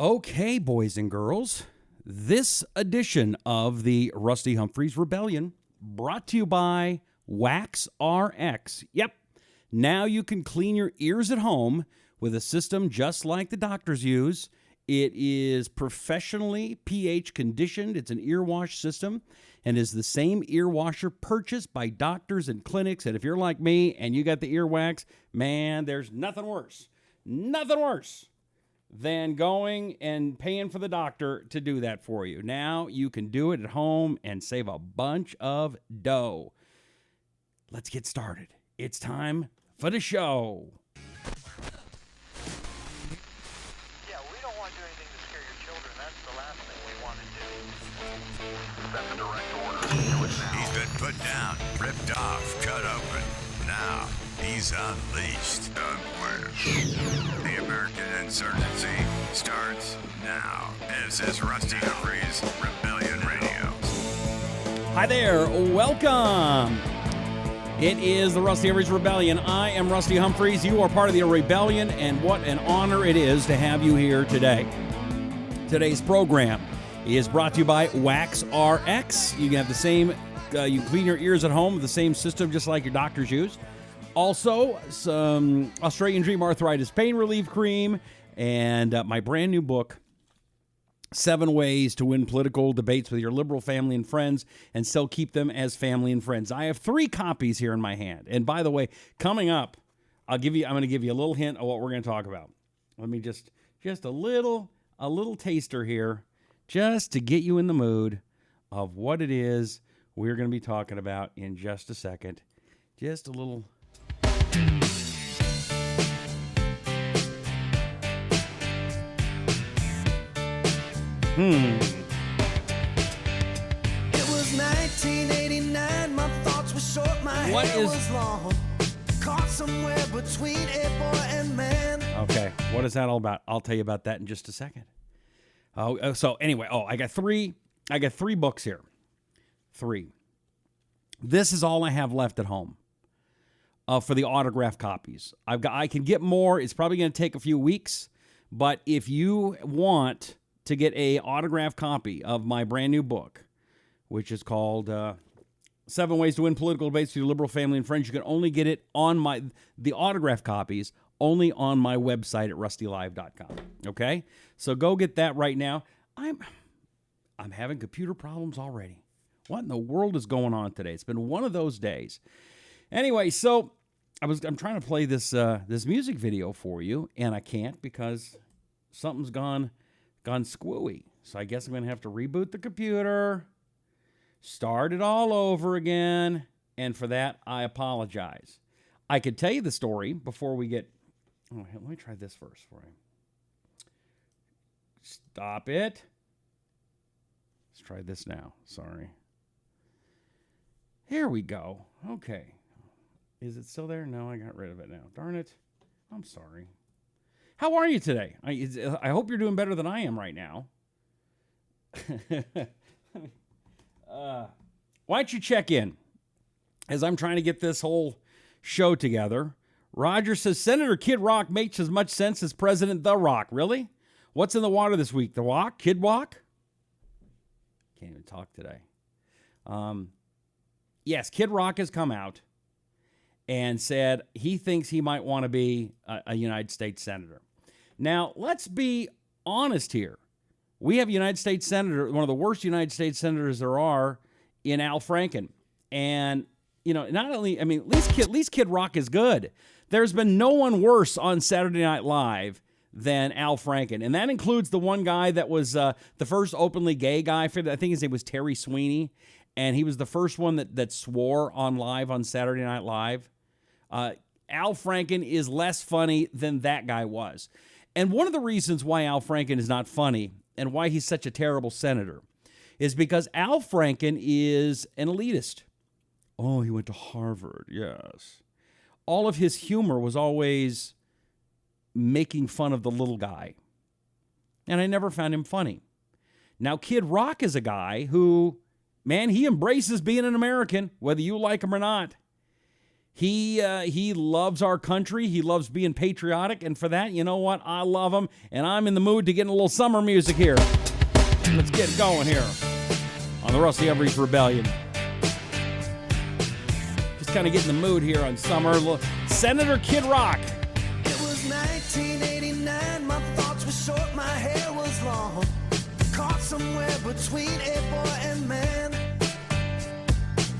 Okay, boys and girls, this edition of the Rusty Humphries Rebellion brought to you by Wax RX. Yep, now you can clean your ears at home with a system just like the doctors use. It is professionally pH conditioned. It's an ear wash system and is the same ear washer purchased by doctors and clinics. And if you're like me and you got the earwax, man, there's nothing worse than going and paying for the doctor to do that for you. Now you can do it at home and save a bunch of dough. Let's get started. It's time for the show. Yeah, we don't want to do anything to scare your children. That's the last thing we want to do. That's a direct order. Do it now. He's been put down, ripped off, cut open. Now he's unleashed. The American insurgency starts now. This is Rusty Humphries Rebellion Radio. Hi there, welcome. It is the Rusty Humphries Rebellion. I am Rusty Humphries. You are part of the Rebellion, and what an honor it is to have you here today. Today's program is brought to you by Wax RX. You can have the same, you can clean your ears at home with the same system just like your doctors use. Also, some Australian Dream Arthritis Pain Relief Cream, and my brand new book, 7 Ways to Win Political Debates with Your Liberal Family and Friends and Still Keep Them as Family and Friends. I have 3 copies here in my hand. And by the way, coming up, I'm going to give you a little hint of what we're going to talk about. Let me just a little taster here, just to get you in the mood of what it is we're going to be talking about in just a second. Just a little. It was 1989, my thoughts were short, my hair was long. Caught somewhere between a boy and man. Okay, what is that all about? I'll tell you about that in just a second. So anyway, I got three books here. 3. This is all I have left at home for the autograph copies. I can get more. It's probably going to take a few weeks, but if you want to get a autographed copy of my brand new book, which is called 7 Ways to Win Political Debates with Your Liberal Family and Friends, you can only get it on the autographed copies only on my website at rustylive.com. Okay? So go get that right now. I'm having computer problems already. What in the world is going on today? It's been one of those days. Anyway, so I'm trying to play this music video for you, and I can't because something's gone squooey. So I guess I'm going to have to reboot the computer, start it all over again, and for that, I apologize. I could tell you the story before we get. Oh, let me try this first for you. Stop it. Let's try this now. Sorry. Here we go. Okay. Is it still there? No, I got rid of it now. Darn it. I'm sorry. How are you today? I hope you're doing better than I am right now. Why don't you check in as I'm trying to get this whole show together. Roger says, Senator Kid Rock makes as much sense as President The Rock. Really? What's in the water this week? The Rock? Kid Rock? Can't even talk today. Yes, Kid Rock has come out and said he thinks he might want to be a United States Senator. Now, let's be honest here. We have a United States Senator, one of the worst United States Senators there are, in Al Franken. And, not only, at least Kid Rock is good. There's been no one worse on Saturday Night Live than Al Franken. And that includes the one guy that was the first openly gay guy. I think his name was Terry Sweeney. And he was the first one that swore on live on Saturday Night Live. Al Franken is less funny than that guy was. And one of the reasons why Al Franken is not funny and why he's such a terrible senator is because Al Franken is an elitist. Oh, he went to Harvard, yes. All of his humor was always making fun of the little guy. And I never found him funny. Now, Kid Rock is a guy who, man, he embraces being an American, whether you like him or not. He loves our country. He loves being patriotic. And for that, you know what? I love him. And I'm in the mood to get a little summer music here. Let's get it going here on the Rusty Humphries Rebellion. Just kind of get in the mood here on summer. Senator Kid Rock. It was 1989, my thoughts were short, my hair was long. Caught somewhere between a boy and man.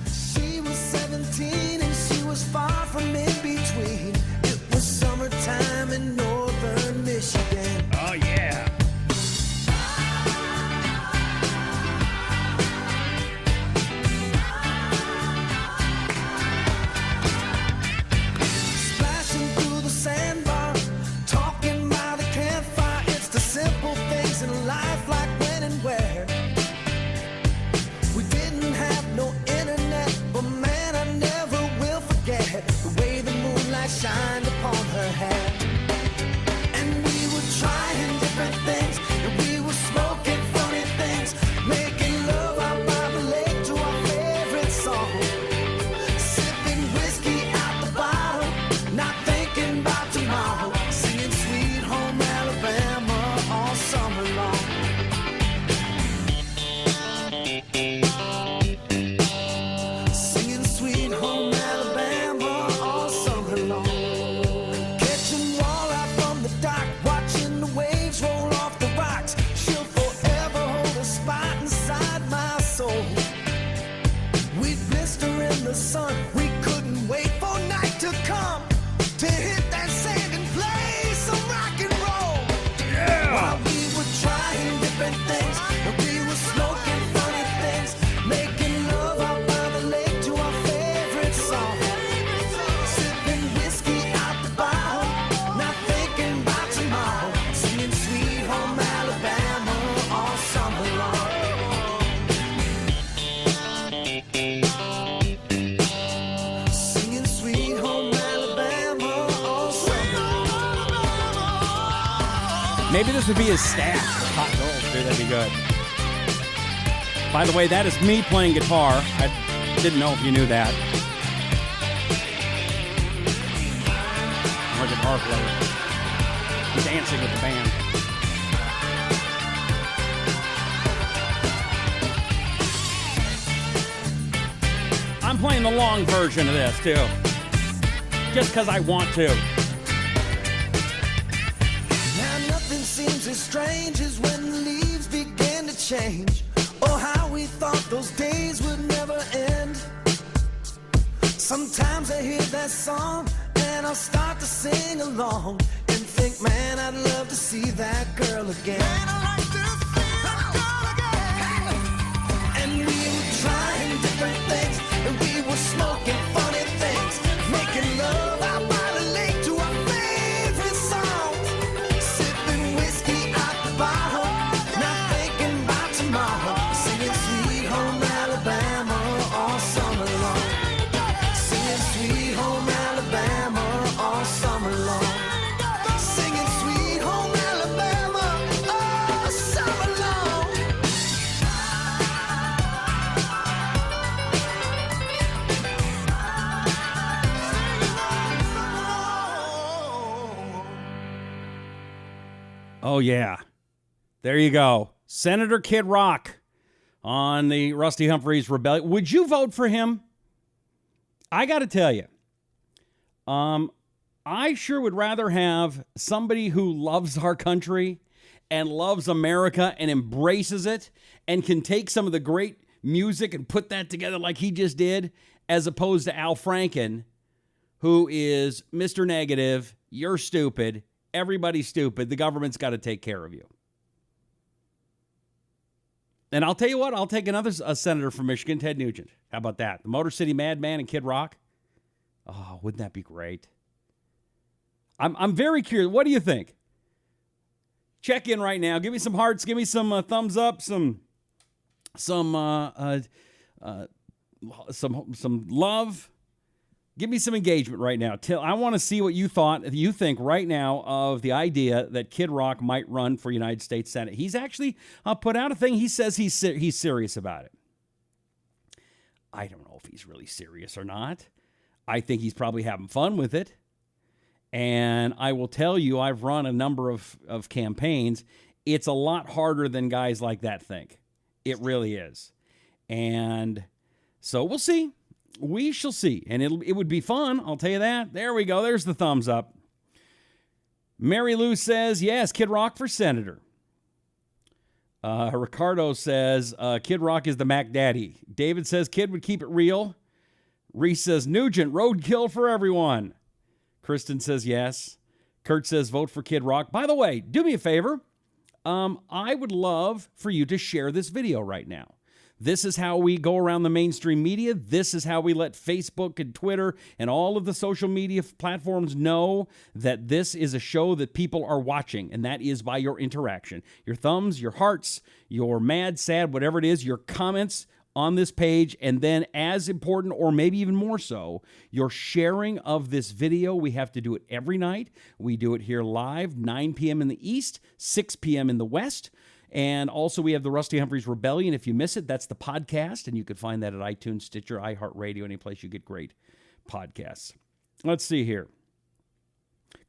She was 17 and she was far from in between. It was summertime in northern Michigan. Oh, yeah. Splashing through the sandbar, talking by the campfire. It's the simple things in life, like when and where. We didn't have no internet, but man, I never will forget the way the moonlight shined upon her hair. And we were trying different things, and we were smoking funny things, making love out by the lake to our favorite song. Sipping whiskey out the bottle, not thinking about tomorrow, singing Sweet Home Alabama all summer long. Singing Sweet Home Alabama all summer long. Catching walleye from the dock, watching the waves roll off the rocks. She'll forever hold a spot inside my soul. We'd blister in the sun, we couldn't wait for night to come to hit that sand and play some rock and roll. While we were trying different things, and we were smoking funny things, making love out by the lake to our favorite song. Sipping whiskey out the bottle, not thinking about tomorrow, singing Sweet Home Alabama all summer long. Singing Sweet Home Alabama all summer long. Maybe this would be his staff for Hot Girls. Dude, that'd be good. By the way, that is me playing guitar. I didn't know if you knew that. I'm a guitar player. I'm dancing with the band. I'm playing the long version of this, too. Just because I want to. Now nothing seems as strange as when the leaves begin to change. Oh, how we thought those days would never end. Sometimes I hear that song and I'll start to sing along and think, man, I'd love to see that girl again. Man, I'd like to see that girl again. And we were trying different things, and we were smoking funny things, making love out by the lake to our favorite songs. Sipping whiskey out the bottle, not thinking about tomorrow, singing Sweet Home Alabama all summer long. Singing Sweet Home Alabama all summer long. Singing Sweet Home Alabama all summer long. Oh, yeah. There you go. Senator Kid Rock on the Rusty Humphries Rebellion. Would you vote for him? I got to tell you, I sure would rather have somebody who loves our country and loves America and embraces it and can take some of the great music and put that together like he just did, as opposed to Al Franken, who is Mr. Negative, you're stupid, everybody's stupid, the government's got to take care of you. And I'll tell you what, I'll take another senator from Michigan, Ted Nugent. How about that? The Motor City Madman and Kid Rock. Oh, wouldn't that be great? I'm very curious. What do you think? Check in right now. Give me some hearts. Give me some thumbs up. Some love. Give me some engagement right now. I want to see what you think right now of the idea that Kid Rock might run for United States Senate. He's actually put out a thing. He says he's serious about it. I don't know if he's really serious or not. I think he's probably having fun with it. And I will tell you, I've run a number of campaigns. It's a lot harder than guys like that think. It really is. And so we'll see. We shall see. And it would be fun, I'll tell you that. There we go. There's the thumbs up. Mary Lou says, yes, Kid Rock for senator. Ricardo says, Kid Rock is the Mac Daddy. David says, Kid would keep it real. Reese says, Nugent, roadkill for everyone. Kristen says, yes. Kurt says, vote for Kid Rock. By the way, do me a favor. I would love for you to share this video right now. This is how we go around the mainstream media. This is how we let Facebook and Twitter and all of the social media platforms know that this is a show that people are watching, and that is by your interaction. Your thumbs, your hearts, your mad, sad, whatever it is, your comments on this page, and then as important, or maybe even more so, your sharing of this video. We have to do it every night. We do it here live, 9 p.m. in the East, 6 p.m. in the West. And also we have the Rusty Humphries Rebellion. If you miss it, that's the podcast, and you can find that at iTunes, Stitcher, iHeartRadio, any place you get great podcasts. Let's see here.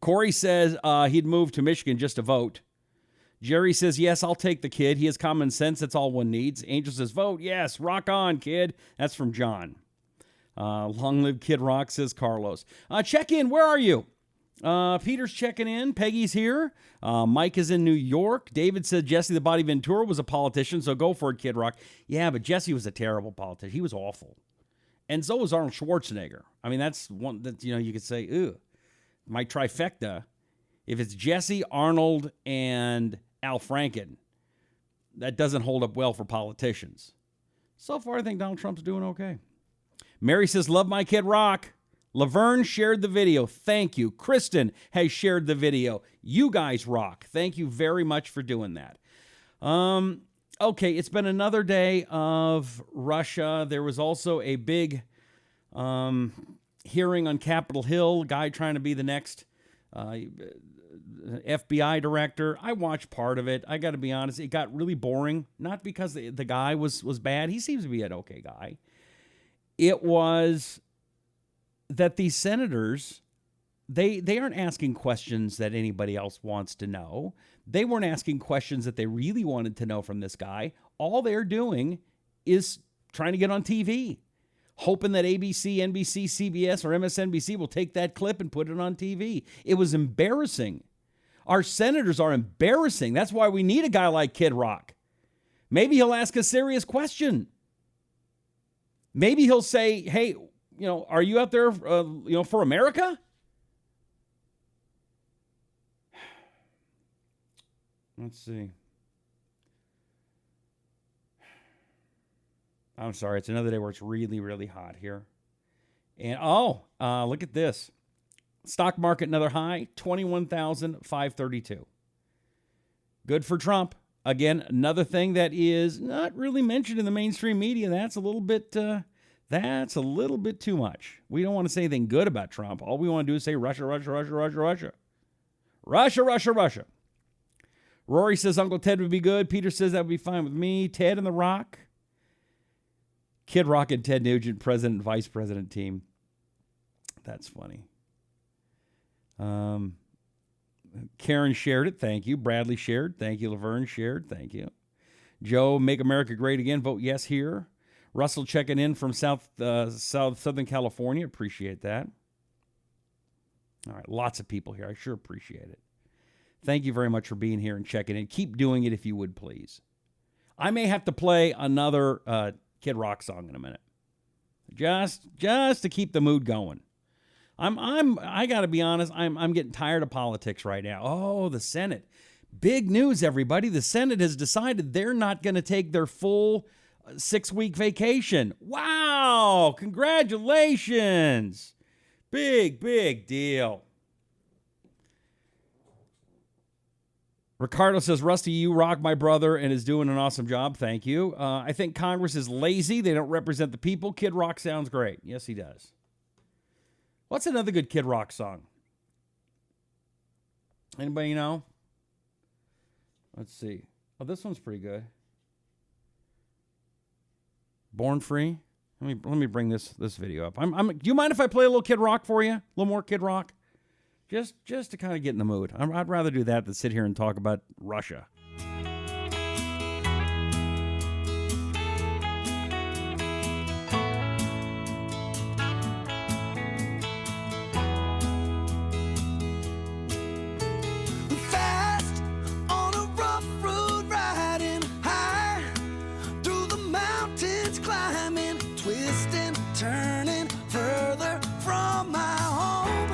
Corey says he'd move to Michigan just to vote. Jerry says, yes, I'll take the kid. He has common sense. That's all one needs. Angel says, vote. Yes, rock on, kid. That's from John. Long live Kid Rock, says Carlos. Check in. Where are you? Peter's checking in. Peggy's here. Mike is in New York. David said Jesse the Body Ventura was a politician, so go for it, Kid Rock. Yeah, but Jesse was a terrible politician. He was awful. And so was Arnold Schwarzenegger. I mean, that's one that, you could say, ew. My trifecta, if it's Jesse, Arnold, and Al Franken, that doesn't hold up well for politicians. So far, I think Donald Trump's doing okay. Mary says, love my Kid Rock. Laverne shared the video. Thank you. Kristen has shared the video. You guys rock. Thank you very much for doing that. Okay, it's been another day of Russia. There was also a big hearing on Capitol Hill, a guy trying to be the next FBI director. I watched part of it. I got to be honest, it got really boring. Not because the guy was bad. He seems to be an okay guy. It was that these senators, they aren't asking questions that anybody else wants to know. They weren't asking questions that they really wanted to know from this guy. All they're doing is trying to get on TV, hoping that ABC, NBC, CBS, or MSNBC will take that clip and put it on TV. It was embarrassing. Our senators are embarrassing. That's why we need a guy like Kid Rock. Maybe he'll ask a serious question. Maybe he'll say, hey, are you out there, for America? Let's see. I'm sorry. It's another day where it's really, really hot here. And, look at this. Stock market, another high, 21,532. Good for Trump. Again, another thing that is not really mentioned in the mainstream media. That's a little bit too much. We don't want to say anything good about Trump. All we want to do is say Russia, Russia, Russia, Russia, Russia. Russia, Russia, Russia. Rory says Uncle Ted would be good. Peter says that would be fine with me. Ted and the Rock. Kid Rock and Ted Nugent, president and vice president team. That's funny. Karen shared it. Thank you. Bradley shared. Thank you. Laverne shared. Thank you. Joe, make America great again. Vote yes here. Russell checking in from Southern California. Appreciate that. All right. Lots of people here. I sure appreciate it. Thank you very much for being here and checking in. Keep doing it if you would, please. I may have to play another Kid Rock song in a minute. Just to keep the mood going. I got to be honest, I'm getting tired of politics right now. Oh, the Senate. Big news, everybody. The Senate has decided they're not going to take their full 6-week vacation. Wow! Congratulations! Big deal. Ricardo says, Rusty, you rock, my brother, and is doing an awesome job. Thank you. I think Congress is lazy. They don't represent the people. Kid Rock sounds great. Yes, he does. What's another good Kid Rock song? Anybody know? Let's see. Oh, this one's pretty good. Born Free? Let me bring this video up. Do you mind if I play a little Kid Rock for you? A little more Kid Rock? Just to kind of get in the mood. I'd rather do that than sit here and talk about Russia. Fast on a rough road, riding high through the mountains, climbing, twisting, turning further from my home.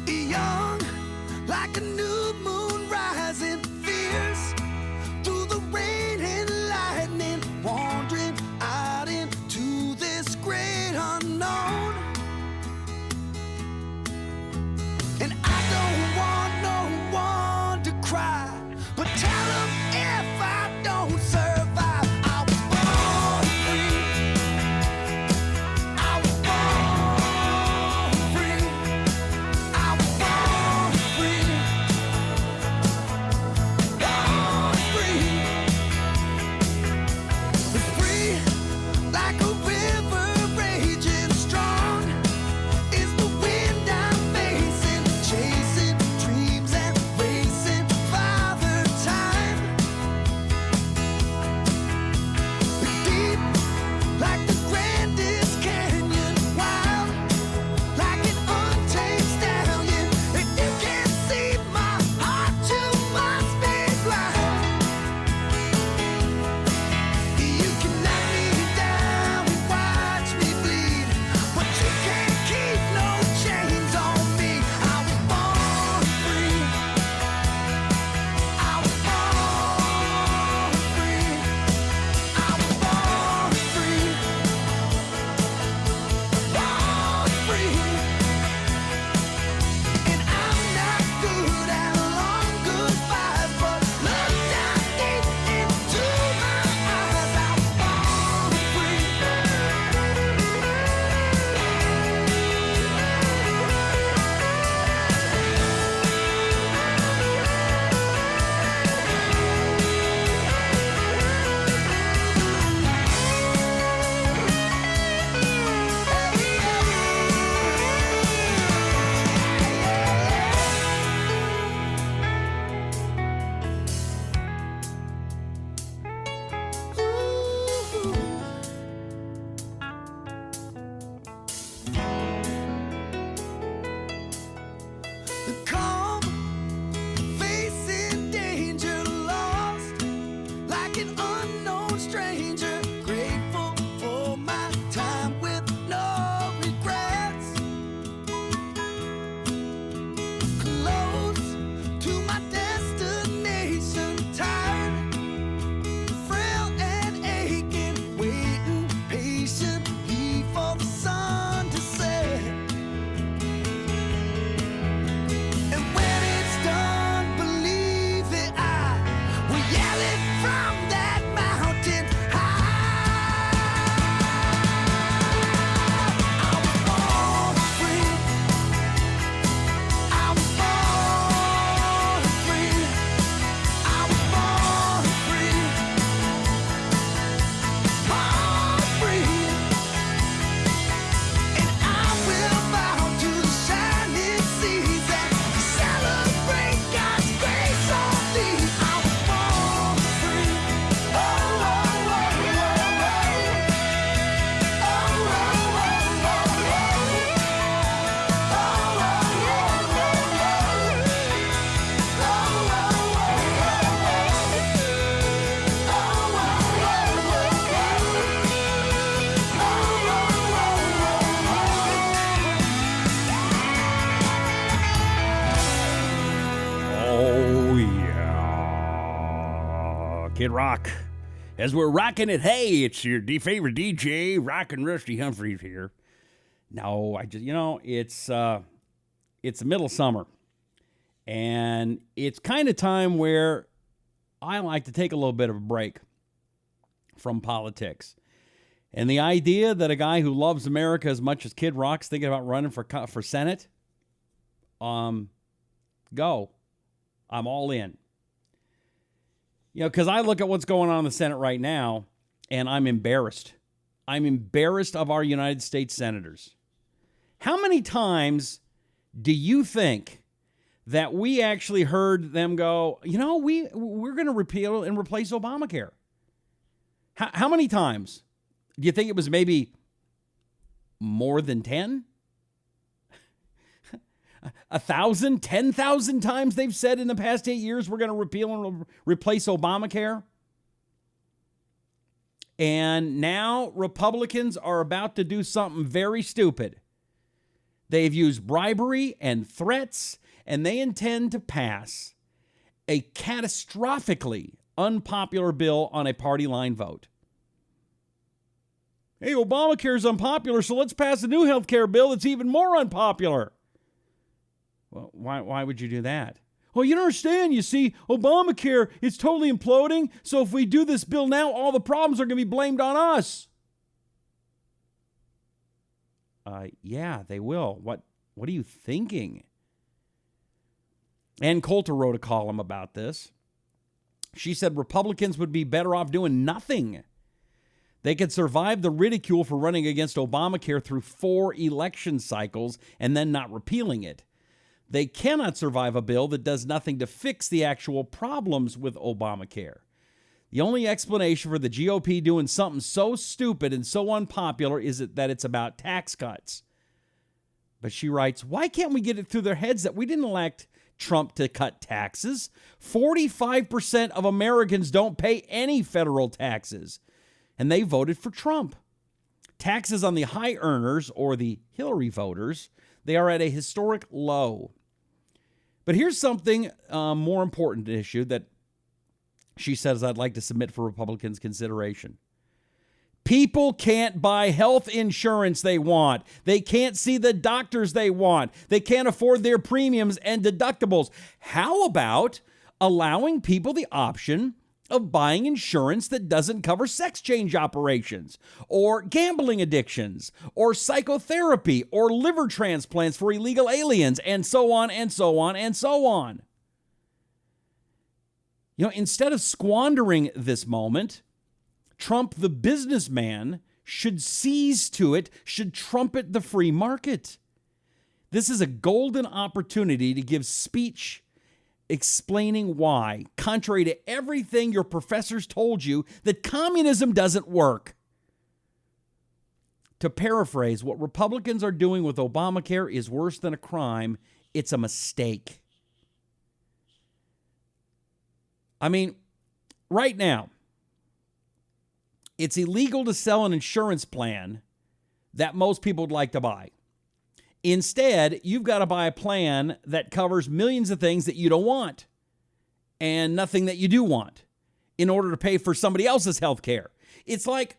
Young, like a new moon rising, fierce through the rain and lightning, wandering out into this great unknown. And I don't want no one to cry, but tell them if I don't survive, I was born free. I was born free. I was born free. Born free. Free like a river raging strong is the wind I'm facing, chasing dreams and racing Father Time. Deep like the grandest canyon, wild like an untamed stallion. If you can't see my heart, you must be blind. You can knock me down and watch me bleed, but you can't keep no chains on me. I was born free. I was born free. I was born free. Born free. And I'm not good at long goodbyes, but look down deep into my eyes. I was born free. Calm, facing danger, lost like an unknown stranger. Grateful for my time with no regrets. Close to my destination, tired, frail and aching, waiting patiently for the sun to set. And when it's done, believe that I will yell it from that mountain high. I was born free. I was born free. I was born free. Born free. And I will bow to the shining seas and celebrate God's grace on thee. I was born free. Oh, oh, oh, oh, oh. Oh, oh, oh, oh, oh. Oh, oh, oh, oh, Oh, yeah. Kid Rock. As we're rocking it, hey, it's your favorite DJ, Rockin' Rusty Humphries here. No, it's the middle of summer. And it's kind of time where I like to take a little bit of a break from politics. And the idea that a guy who loves America as much as Kid Rock's thinking about running for Senate, go. I'm all in. Because I look at what's going on in the Senate right now, And I'm embarrassed. I'm embarrassed of our United States senators. How many times do you think that we actually heard them go, we're going to repeal and replace Obamacare? How many times? Do you think it was maybe more than 10? 1,000, 10,000 times they've said in the past 8 years, we're going to repeal and replace Obamacare. And now Republicans are about to do something very stupid. They've used bribery and threats, and they intend to pass a catastrophically unpopular bill on a party line vote. Hey, Obamacare is unpopular, so let's pass a new health care bill that's even more unpopular. Well, why would you do that? Well, you don't understand. You see, Obamacare is totally imploding, so if we do this bill now, all the problems are going to be blamed on us. Yeah, they will. What are you thinking? Ann Coulter wrote a column about this. She said Republicans would be better off doing nothing. They could survive the ridicule for running against Obamacare through 4 election cycles and then not repealing it. They cannot survive a bill that does nothing to fix the actual problems with Obamacare. The only explanation for the GOP doing something so stupid and so unpopular is that it's about tax cuts. But she writes, why can't we get it through their heads that we didn't elect Trump to cut taxes? 45% of Americans don't pay any federal taxes, and they voted for Trump. Taxes on the high earners, or the Hillary voters, they are at a historic low. But here's something more important issue that she says I'd like to submit for Republicans' consideration. People can't buy health insurance they want. They can't see the doctors they want. They can't afford their premiums and deductibles. How about allowing people the option of buying insurance that doesn't cover sex change operations or gambling addictions or psychotherapy or liver transplants for illegal aliens, and so on and so on and so on? Instead of squandering this moment, Trump, the businessman, should seize to it, should trumpet the free market. This is a golden opportunity to give speech explaining why, contrary to everything your professors told you, that communism doesn't work. To paraphrase, what Republicans are doing with Obamacare is worse than a crime. It's a mistake. I mean, right now, it's illegal to sell an insurance plan that most people would like to buy. Instead, you've got to buy a plan that covers millions of things that you don't want and nothing that you do want in order to pay for somebody else's health care. It's like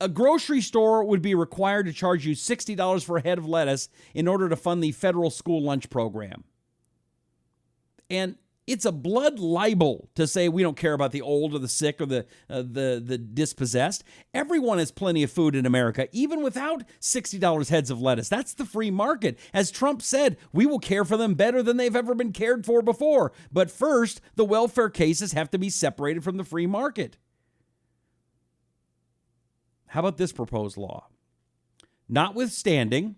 a grocery store would be required to charge you $60 for a head of lettuce in order to fund the federal school lunch program. And it's a blood libel to say we don't care about the old or the sick or the dispossessed. Everyone has plenty of food in America, even without $60 heads of lettuce. That's the free market. As Trump said, we will care for them better than they've ever been cared for before. But first, the welfare cases have to be separated from the free market. How about this proposed law? Notwithstanding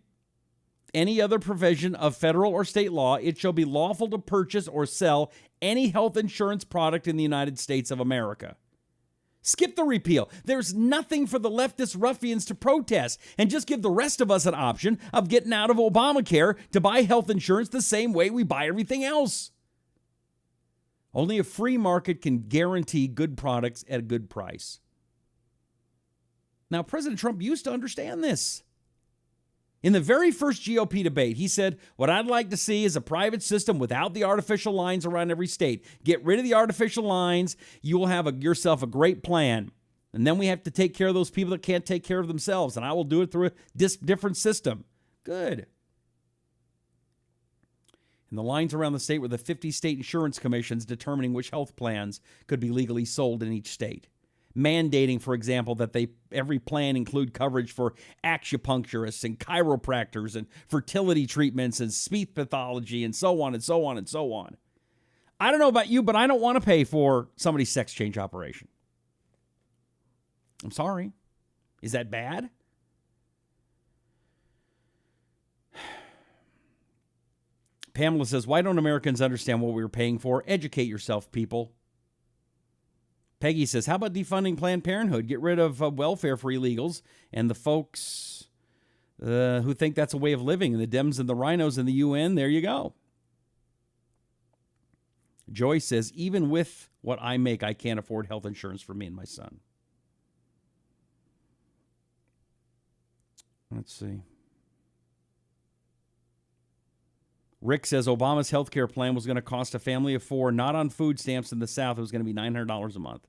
any other provision of federal or state law, it shall be lawful to purchase or sell any health insurance product in the United States of America. Skip the repeal. There's nothing for the leftist ruffians to protest, and just give the rest of us an option of getting out of Obamacare to buy health insurance the same way we buy everything else. Only a free market can guarantee good products at a good price. Now, President Trump used to understand this. In the very first GOP debate, he said, what I'd like to see is a private system without the artificial lines around every state. Get rid of the artificial lines. You will have yourself a great plan. And then we have to take care of those people that can't take care of themselves. And I will do it through a different system. Good. And the lines around the state were the 50 state insurance commissions determining which health plans could be legally sold in each state. Mandating, for example, that every plan include coverage for acupuncturists and chiropractors and fertility treatments and speech pathology and so on and so on and so on. I don't know about you, but I don't want to pay for somebody's sex change operation. I'm sorry. Is that bad? Pamela says, why don't Americans understand what we were paying for? Educate yourself, people. Peggy says, how about defunding Planned Parenthood? Get rid of welfare for illegals and the folks who think that's a way of living. And the Dems and the rhinos and the UN, there you go. Joy says, even with what I make, I can't afford health insurance for me and my son. Let's see. Rick says Obama's health care plan was going to cost a family of 4, not on food stamps in the South. It was going to be $900 a month.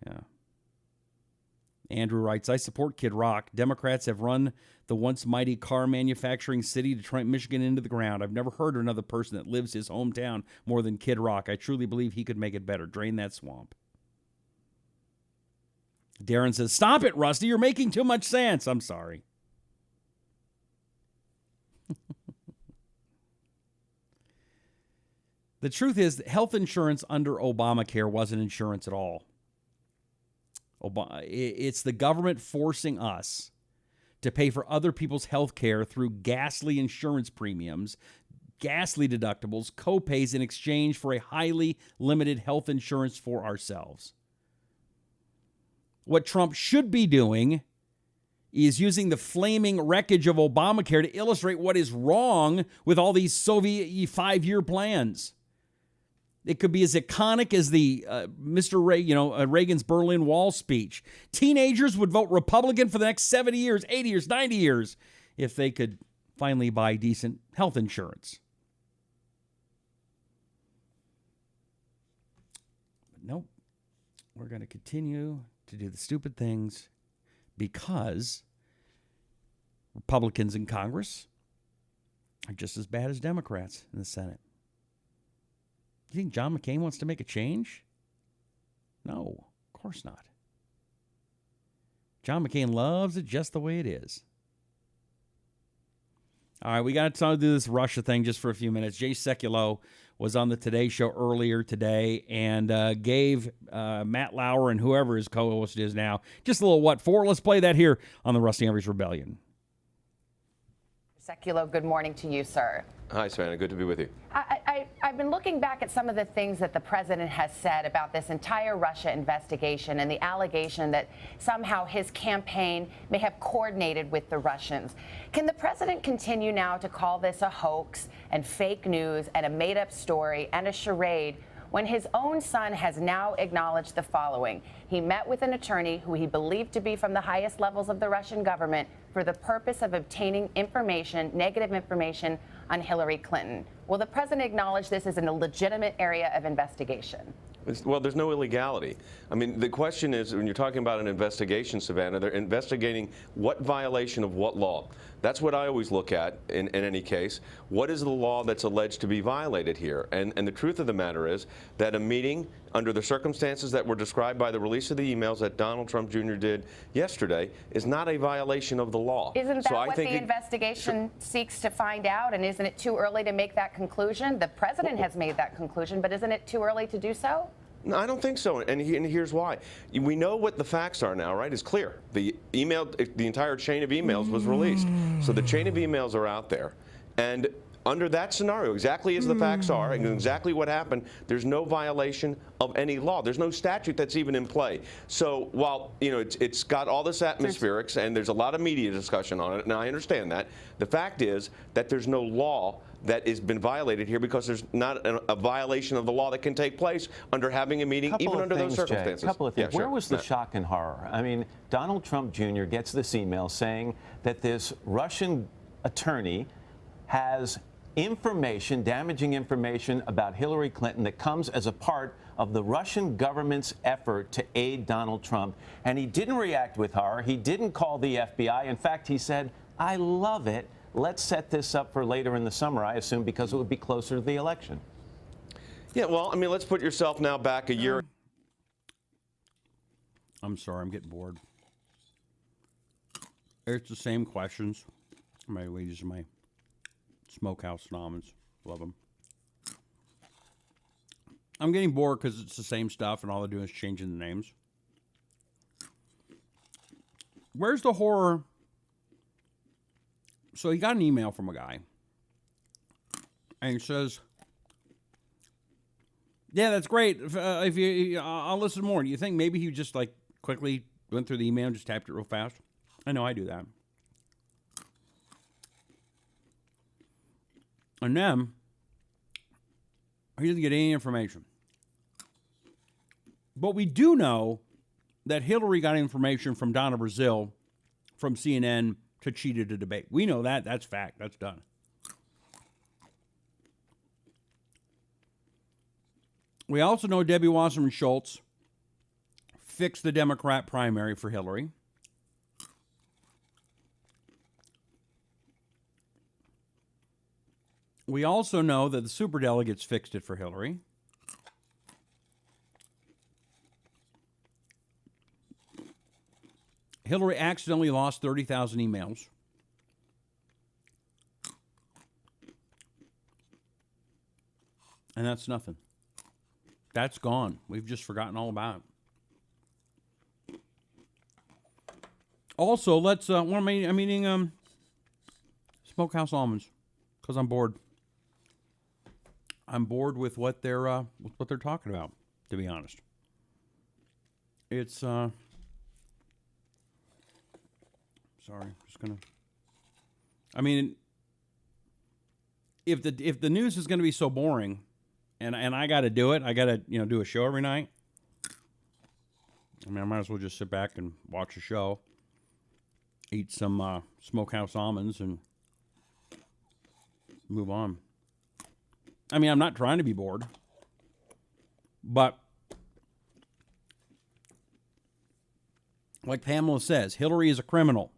Yeah. Andrew writes, I support Kid Rock. Democrats have run the once mighty car manufacturing city, Detroit, Michigan, into the ground. I've never heard of another person that lives his hometown more than Kid Rock. I truly believe he could make it better. Drain that swamp. Darren says, stop it, Rusty. You're making too much sense. I'm sorry. The truth is, health insurance under Obamacare wasn't insurance at all. It's the government forcing us to pay for other people's health care through ghastly insurance premiums, ghastly deductibles, co-pays in exchange for a highly limited health insurance for ourselves. What Trump should be doing is using the flaming wreckage of Obamacare to illustrate what is wrong with all these Soviet 5-year plans. It could be as iconic as the Reagan's Berlin Wall speech. Teenagers would vote Republican for the next 70 years, 80 years, 90 years if they could finally buy decent health insurance. But nope. We're going to continue to do the stupid things because Republicans in Congress are just as bad as Democrats in the Senate. You think John McCain wants to make a change? No, of course not. John McCain loves it just the way it is. All right, we got to do this Russia thing just for a few minutes. Jay Sekulow was on the Today Show earlier today and gave Matt Lauer and whoever his co-host is now just a little what for. Let's play that here on the Rusty Humphries Rebellion. Sekulow, good morning to you, sir. Hi, Savannah. Good to be with you. I've been looking back at some of the things that the president has said about this entire Russia investigation and the allegation that somehow his campaign may have coordinated with the Russians. Can the president continue now to call this a hoax and fake news and a made-up story and a charade when his own son has now acknowledged the following? He met with an attorney who he believed to be from the highest levels of the Russian government for the purpose of obtaining information, negative information, on Hillary Clinton. Will the president acknowledge this as a legitimate area of investigation? Well, there's no illegality. I mean, the question is, when you're talking about an investigation, Savannah, they're investigating what violation of what law. That's what I always look at in any case. What is the law that's alleged to be violated here? And the truth of the matter is that a meeting under the circumstances that were described by the release of the emails that Donald Trump Jr. did yesterday is not a violation of the law. Isn't that what the investigation seeks to find out? And isn't it too early to make that conclusion? The president has made that conclusion, but isn't it too early to do so? No, I don't think so, and here's why. We know what the facts are now, right? It's clear. The entire chain of emails was released. So the chain of emails are out there. And under that scenario, exactly as the facts are and exactly what happened, there's no violation of any law. There's no statute that's even in play. So while it's got all this atmospherics and there's a lot of media discussion on it, and I understand that, the fact is that there's no law that has been violated here because there's not a violation of the law that can take place under having a meeting, even under those circumstances. Jay, a couple of things. Yeah, Where sure. was the shock and horror? I mean, Donald Trump Jr. gets this email saying that this Russian attorney has information, damaging information about Hillary Clinton that comes as a part of the Russian government's effort to aid Donald Trump. And he didn't react with horror. He didn't call the FBI. In fact, he said, I love it. Let's set this up for later in the summer, I assume, because it would be closer to the election. Yeah, well, I mean, let's put yourself now back a year. I'm sorry, I'm getting bored. It's the same questions. These are my Smokehouse Nommans. Love them. I'm getting bored because it's the same stuff and all they're doing is changing the names. Where's the horror? So he got an email from a guy, and he says, "Yeah, that's great. If you, I'll listen more." Do you think maybe he just like quickly went through the email and just tapped it real fast? I know I do that. And then he doesn't get any information. But we do know that Hillary got information from Donna Brazile from CNN to cheat at a debate. We know that. That's fact. That's done. We also know Debbie Wasserman Schultz fixed the Democrat primary for Hillary. We also know that the superdelegates fixed it for Hillary. Hillary accidentally lost 30,000 emails. And that's nothing. That's gone. We've just forgotten all about it. Also, let's, I'm eating Smokehouse almonds because I'm bored. I'm bored with what they're talking about, to be honest. It's sorry, just gonna. I mean, if the news is going to be so boring, and I got to do it, I got to do a show every night. I mean, I might as well just sit back and watch a show, eat some Smokehouse almonds, and move on. I mean, I'm not trying to be bored, but like Pamela says, Hillary is a criminal.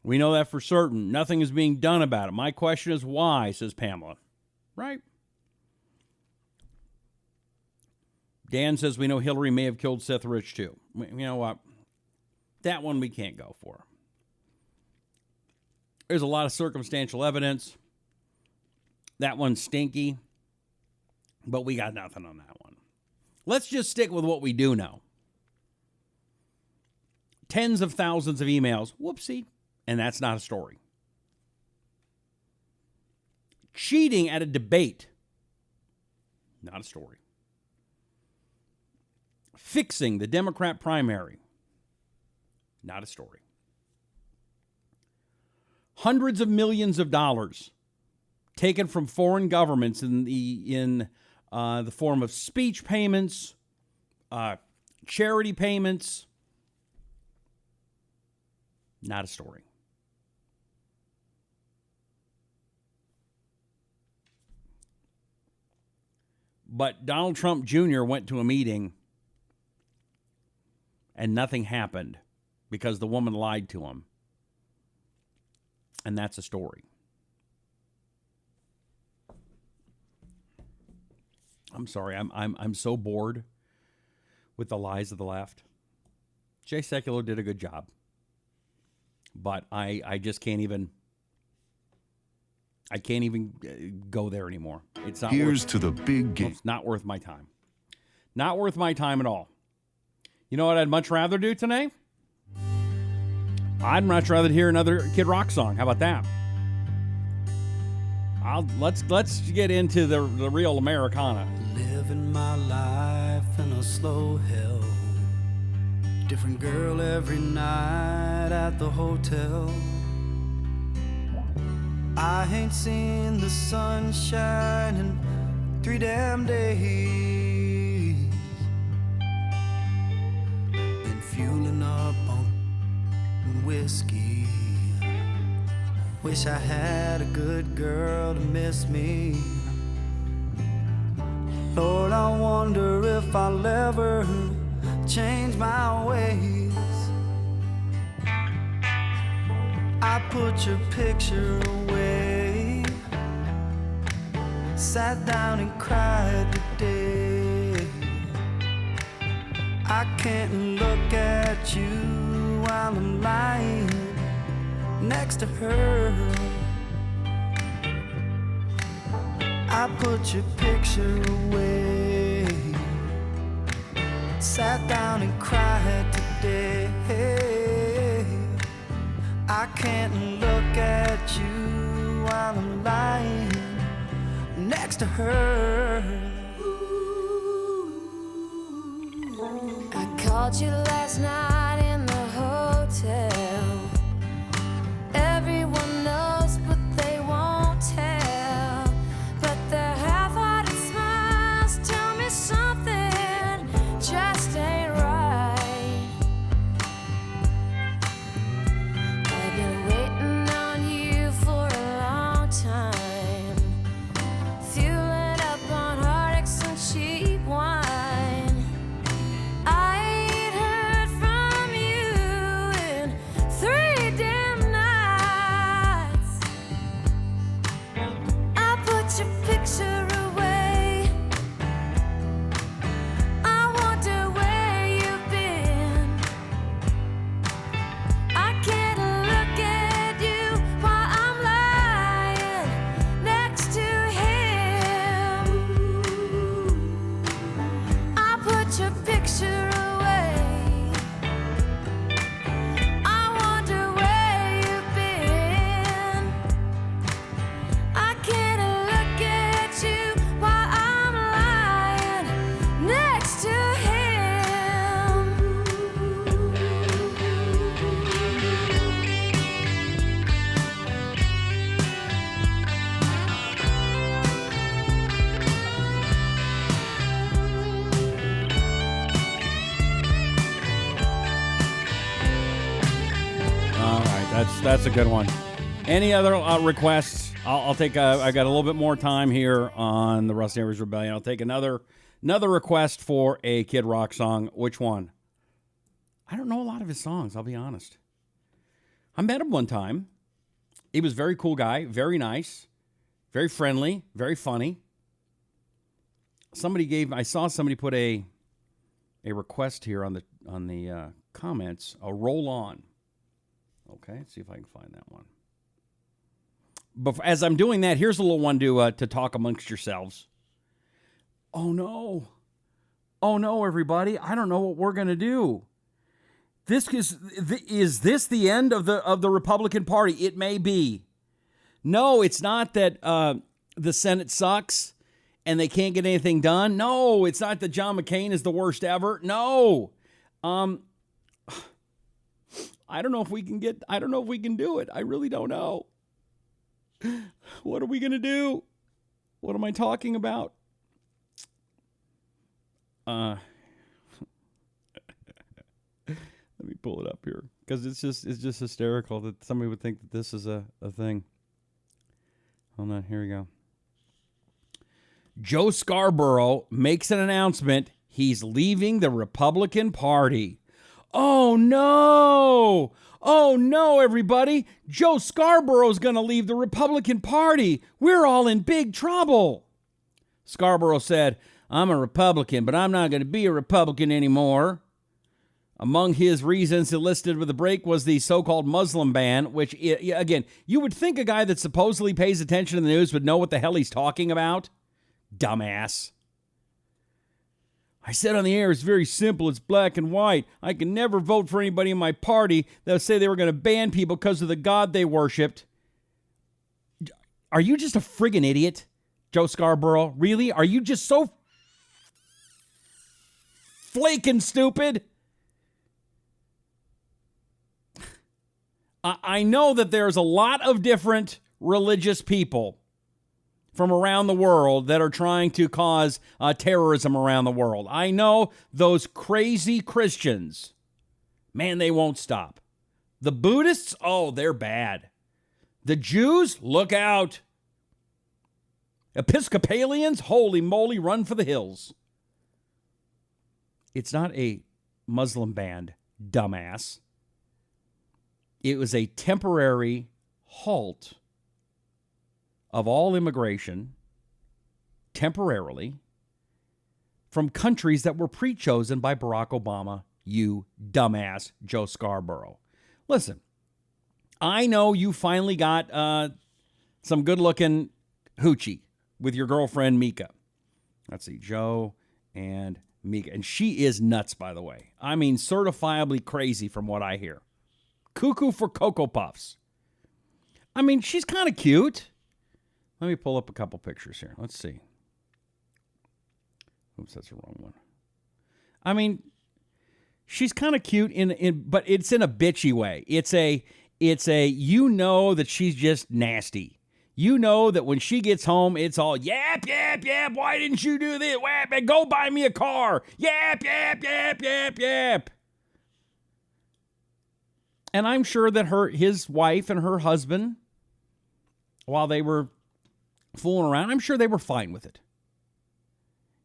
We know that for certain. Nothing is being done about it. My question is why, says Pamela. Right? Dan says we know Hillary may have killed Seth Rich too. You know what? That one we can't go for. There's a lot of circumstantial evidence. That one's stinky, but we got nothing on that one. Let's just stick with what we do know. Tens of thousands of emails. Whoopsie. And that's not a story. Cheating at a debate. Not a story. Fixing the Democrat primary. Not a story. Hundreds of millions of dollars taken from foreign governments in the form of speech payments, charity payments. Not a story. But Donald Trump Jr. went to a meeting and nothing happened because the woman lied to him. And that's a story. I'm sorry. I'm so bored with the lies of the left. Jay Sekulow did a good job. But I just can't even go there anymore. It's not. Here's to the big game. It's not worth my time. Not worth my time at all. You know what I'd much rather do today? I'd much rather hear another Kid Rock song. How about that? Let's get into the real Americana. Living my life in a slow hell. Different girl every night at the hotel. I ain't seen the sunshine in 3 damn days. Been fueling up on whiskey. Wish I had a good girl to miss me. Lord, I wonder if I'll ever change my ways. I put your picture away, sat down and cried today. I can't look at you while I'm lying next to her. I put your picture away, sat down and cried today. I can't look at you while I'm lying next to her. I called you last night in the hotel. Everyone knows, but they won't tell. But their half-hearted smiles tell me something just ain't right. I've been waiting on you for a long time, fueling up on heartaches and cheap wine. I ain't heard from you in 3 damn nights. I put your picture away. I wonder where you've been. I can't look at you while I'm lying next to him. I put your picture away. I wonder where you've been. I can't look at you while I'm lying next to him. All right, that's a good one. Any other requests? I'll take. I got a little bit more time here on the Rust Areas Rebellion. I'll take another request for a Kid Rock song. Which one? I don't know a lot of his songs. I'll be honest. I met him one time. He was a very cool guy, very nice, very friendly, very funny. I saw somebody put a request here on the comments. A roll on. Okay, let's see if I can find that one. But as I'm doing that, here's a little one to talk amongst yourselves. Oh no, everybody! I don't know what we're gonna do. Is this the end of the Republican Party? It may be. No, it's not that the Senate sucks and they can't get anything done. No, it's not that John McCain is the worst ever. No. I don't know if we can do it. I really don't know. What are we going to do? What am I talking about? Let me pull it up here because it's just hysterical that somebody would think that this is a thing. Hold on, here we go. Joe Scarborough makes an announcement. He's leaving the Republican Party. Oh, no. Oh, no, everybody. Joe Scarborough's going to leave the Republican Party. We're all in big trouble. Scarborough said, I'm a Republican, but I'm not going to be a Republican anymore. Among his reasons listed with the break was the so-called Muslim ban, which, again, you would think a guy that supposedly pays attention to the news would know what the hell he's talking about. Dumbass. I said on the air, it's very simple. It's black and white. I can never vote for anybody in my party that would say they were going to ban people because of the God they worshipped. Are you just a friggin' idiot, Joe Scarborough? Really? Are you just so flaking stupid? I know that there's a lot of different religious people from around the world that are trying to cause terrorism around the world. I know those crazy Christians, man, they won't stop. The Buddhists, oh, they're bad. The Jews, look out. Episcopalians, holy moly, run for the hills. It's not a Muslim ban, dumbass. It was a temporary halt of all immigration, temporarily, from countries that were pre-chosen by Barack Obama, you dumbass Joe Scarborough. Listen, I know you finally got some good-looking hoochie with your girlfriend, Mika. Let's see, Joe and Mika. And she is nuts, by the way. I mean, certifiably crazy from what I hear. Cuckoo for Cocoa Puffs. I mean, she's kind of cute. Let me pull up a couple pictures here. Let's see. Oops, that's the wrong one. I mean, she's kind of cute but it's in a bitchy way. It's a you know that she's just nasty. You know that when she gets home, it's all yap, yap, yap. Why didn't you do this? Yap, go buy me a car. Yap, yap, yap, yap, yap. And I'm sure that his wife and her husband, while they were fooling around, I'm sure they were fine with it.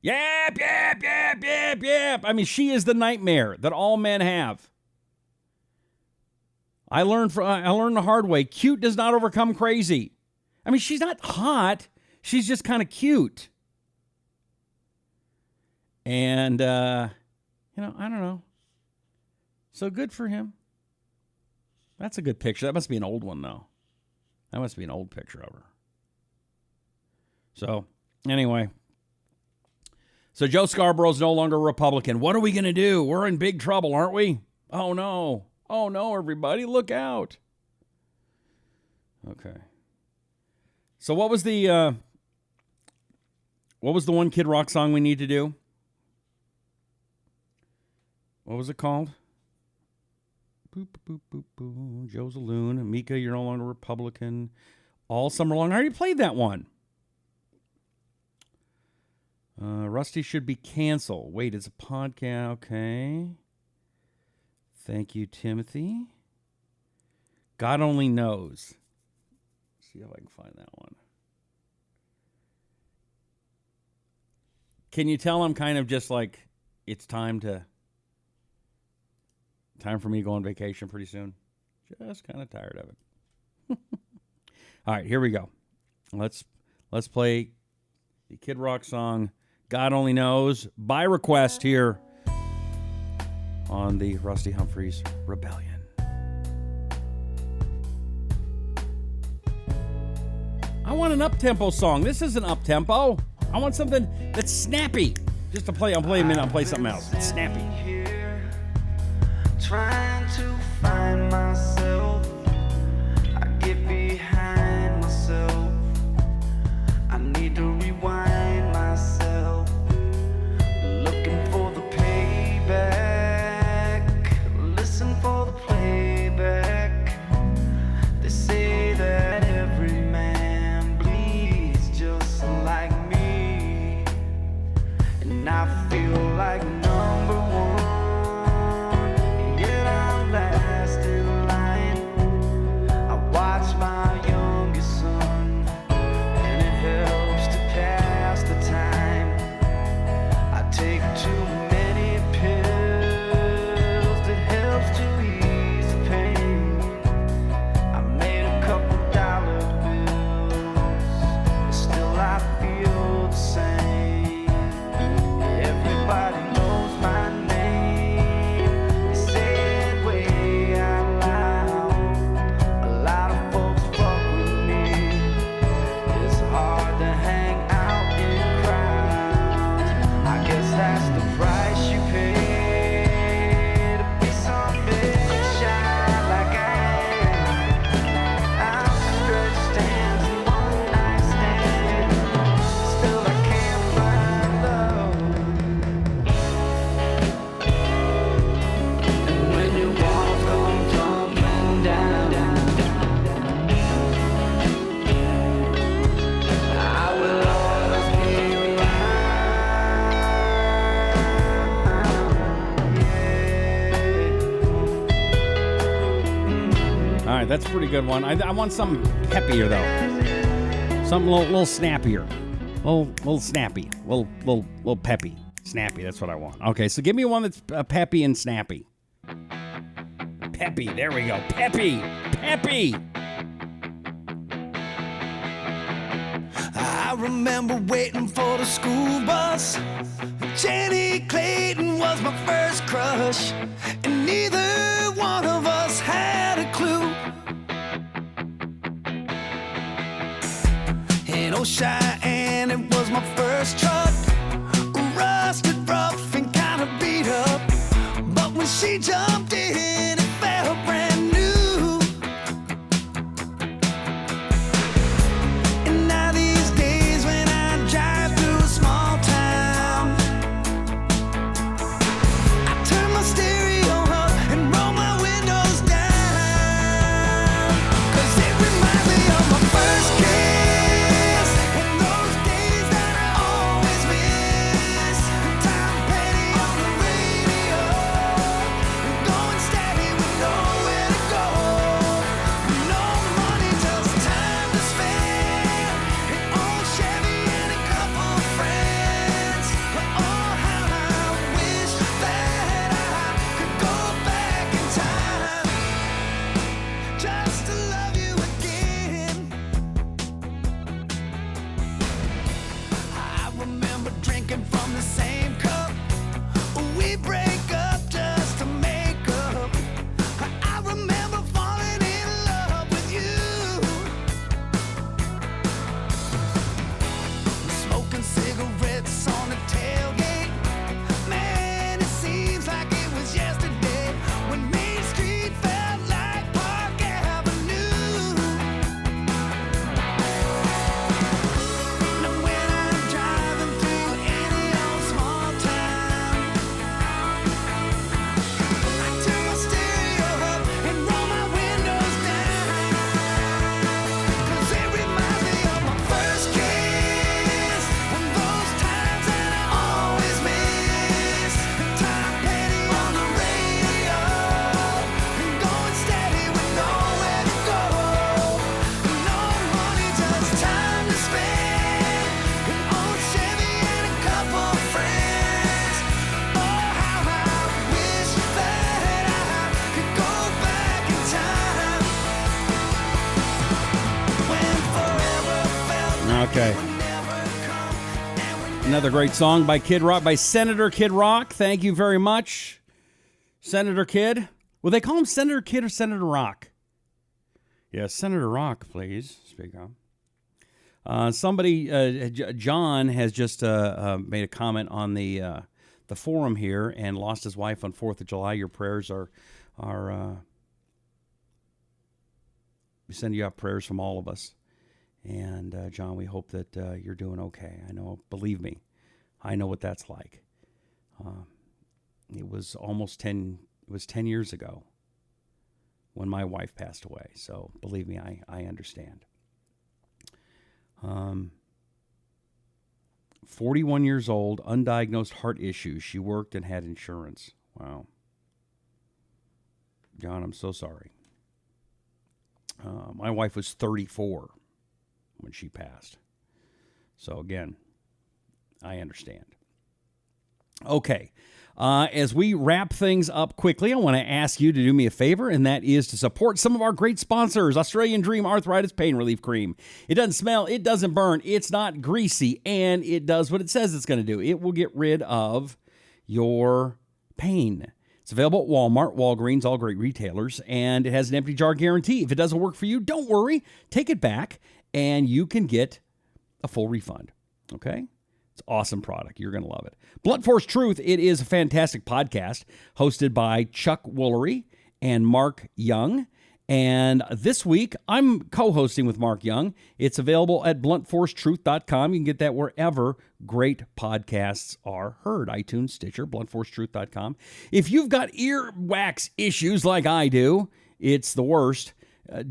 Yap, yap, yap, yap, yap. I mean, she is the nightmare that all men have. I learned the hard way. Cute does not overcome crazy. I mean, she's not hot. She's just kind of cute. And, I don't know. So good for him. That's a good picture. That must be an old one, though. That must be an old picture of her. So, anyway. So Joe Scarborough's no longer a Republican. What are we going to do? We're in big trouble, aren't we? Oh, no. Oh, no, everybody. Look out. Okay. So what was the one Kid Rock song we need to do? What was it called? Boop, boop, boop, boop. Joe's a loon. Mika, you're no longer Republican. All summer long. I already played that one. Rusty should be canceled. Wait, it's a podcast. Okay. Thank you, Timothy. God only knows. See if I can find that one. Can you tell I'm kind of just like, it's time for me to go on vacation pretty soon? Just kind of tired of it. All right, here we go. Let's play the Kid Rock song, God Only Knows, by request here on the Rusty Humphries Rebellion. I want an up-tempo song. This isn't up-tempo. I want something that's snappy. Just to play, I'll play a minute, I'll play something else. It's snappy. Here, trying to find myself. I get behind myself. I need to rewind myself. Looking for the payback. Listen for the playback. They say that every man bleeds just like me. And I feel like number one. Yet I'm last in line. I watch my youngest son, and it helps to pass the time. I take too many pills, that helps to ease the pain. I made a couple dollar bills, still I feel the same. Everybody knows my name. They say it way out loud. A lot of folks fuck with me. It's hard to hang out in crowds. I guess that's the price you pay to be some big shot like I am. Outstretched hands and one night stands. Still I can't find love. And when your walls come tumbling down, I will always be around. All right, that's a pretty good one. I want something peppier, though. Something a little snappier. Little snappy. Little peppy. Snappy, that's what I want. Okay, so give me one that's peppy and snappy. Peppy, there we go. Peppy! Peppy! I remember waiting for the school bus. Jenny Clayton was my first crush, and neither one of us had a clue. In Old Cheyenne, it was my first truck, rusted, rough, and kind of beat up. But when she jumped in, it felt brand new. Okay. Another great song by Kid Rock, by Senator Kid Rock. Thank you very much, Senator Kid. Will they call him Senator Kid or Senator Rock? Yeah, Senator Rock, please. Speak up. John has just made a comment on the forum here and lost his wife on 4th of July. Your prayers are we send you out prayers from all of us. And, John, we hope that you're doing okay. I know, believe me, I know what that's like. It was 10 years ago when my wife passed away. So, believe me, I understand. 41 years old, undiagnosed heart issues. She worked and had insurance. Wow. John, I'm so sorry. My wife was 34 when she passed. So again, I understand. Okay. As we wrap things up quickly, I want to ask you to do me a favor, and that is to support some of our great sponsors. Australian Dream Arthritis Pain Relief Cream. It doesn't smell, it doesn't burn, it's not greasy, and it does what it says it's going to do. It will get rid of your pain. It's available at Walmart, Walgreens, all great retailers, and it has an empty jar guarantee. If it doesn't work for you, don't worry. Take it back, and you can get a full refund. Okay? It's an awesome product. You're going to love it. Blunt Force Truth, it is a fantastic podcast hosted by Chuck Woolery and Mark Young. And this week, I'm co-hosting with Mark Young. It's available at bluntforcetruth.com. You can get that wherever great podcasts are heard. iTunes, Stitcher, bluntforcetruth.com. If you've got earwax issues like I do, it's the worst.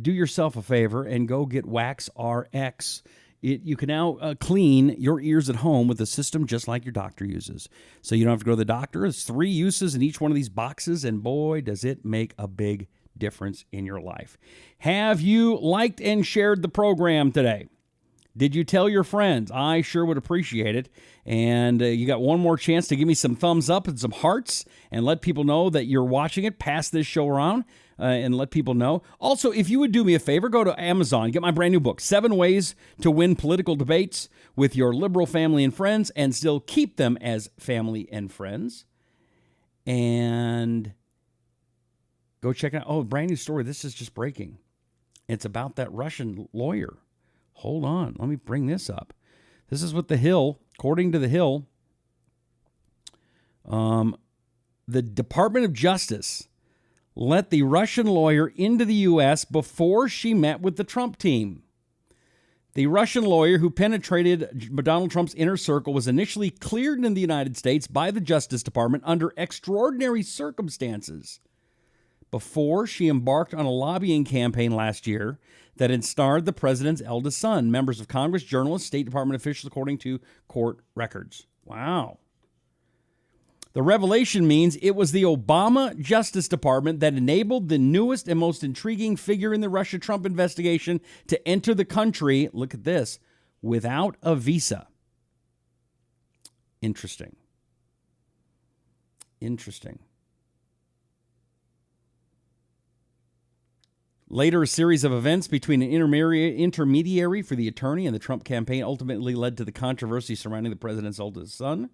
Do yourself a favor and go get Wax RX. You can now clean your ears at home with a system just like your doctor uses. So you don't have to go to the doctor. There's 3 uses in each one of these boxes, and boy, does it make a big difference in your life. Have you liked and shared the program today? Did you tell your friends? I sure would appreciate it. And you got one more chance to give me some thumbs up and some hearts and let people know that you're watching it. Pass this show around and let people know. Also, if you would do me a favor, go to Amazon. Get my brand new book, 7 Ways to Win Political Debates with Your Liberal Family and Friends and Still Keep Them as Family and Friends. And go check it out. Oh, brand new story. This is just breaking. It's about that Russian lawyer. Hold on. Let me bring this up. This is what The Hill, according to The Hill, the Department of Justice let the Russian lawyer into the U.S. before she met with the Trump team. The Russian lawyer who penetrated Donald Trump's inner circle was initially cleared in the United States by the Justice Department under extraordinary circumstances before she embarked on a lobbying campaign last year that ensnared the president's eldest son, members of Congress, journalists, State Department officials, according to court records. Wow. The revelation means it was the Obama Justice Department that enabled the newest and most intriguing figure in the Russia-Trump investigation to enter the country, look at this, without a visa. Interesting. Later, a series of events between an intermediary for the attorney and the Trump campaign ultimately led to the controversy surrounding the president's oldest son.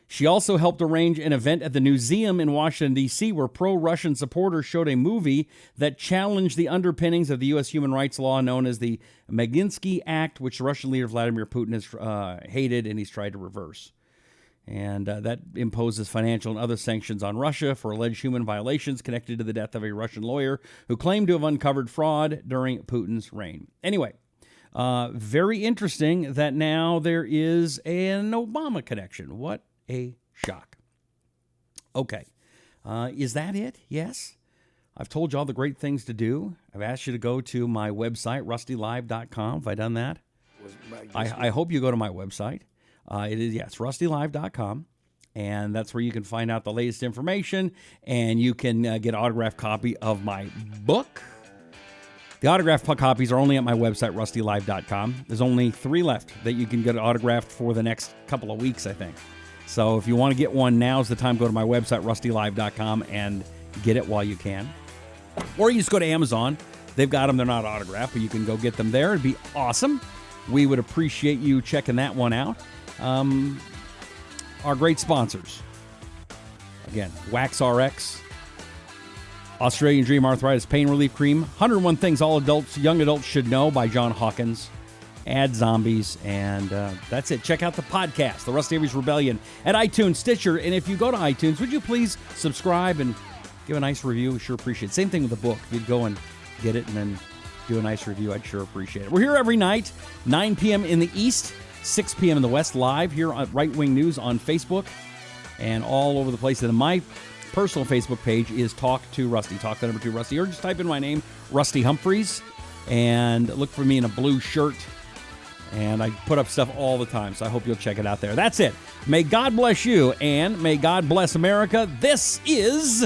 She also helped arrange an event at the Museum in Washington, D.C., where pro-Russian supporters showed a movie that challenged the underpinnings of the U.S. human rights law known as the Magnitsky Act, which Russian leader Vladimir Putin has hated and he's tried to reverse. And that imposes financial and other sanctions on Russia for alleged human violations connected to the death of a Russian lawyer who claimed to have uncovered fraud during Putin's reign. Anyway, very interesting that now there is an Obama connection. What a shock. Okay. Is that it? Yes. I've told you all the great things to do. I've asked you to go to my website, rustylive.com. Have I done that? I hope you go to my website. It is, yes, rustylive.com. And that's where you can find out the latest information. And you can get an autographed copy of my book. The autographed copies are only at my website, rustylive.com. There's only 3 left that you can get autographed for the next couple of weeks, I think. So if you want to get one, now's the time. Go to my website, rustylive.com, and get it while you can. Or you just go to Amazon. They've got them. They're not autographed, but you can go get them there. It'd be awesome. we would appreciate you checking that one out. Our great sponsors. Again, Wax RX, Australian Dream Arthritis Pain Relief Cream, 101 Things All Adults, Young Adults Should Know by John Hawkins, Ad Zombies, and that's it. Check out the podcast, The Rusty Avery's Rebellion, at iTunes, Stitcher, and if you go to iTunes, would you please subscribe and give a nice review? We sure appreciate it. Same thing with the book. If you'd go and get it and then do a nice review, I'd sure appreciate it. We're here every night, 9 p.m. in the East, 6 p.m. in the West, live here on Right Wing News on Facebook and all over the place. And my personal Facebook page is Talk to Rusty, Talk the number 2 Rusty, or just type in my name, Rusty Humphries, and look for me in a blue shirt. And I put up stuff all the time, so I hope you'll check it out there. That's it. May God bless you, and may God bless America. This is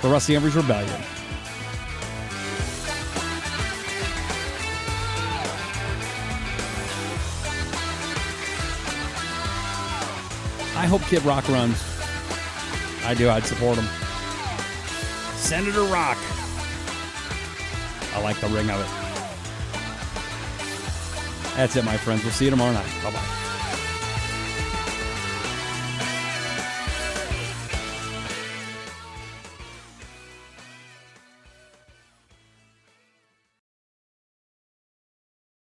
the Rusty Avery's Rebellion. I hope Kid Rock runs. I do. I'd support him. Senator Rock. I like the ring of it. That's it, my friends. We'll see you tomorrow night. Bye-bye.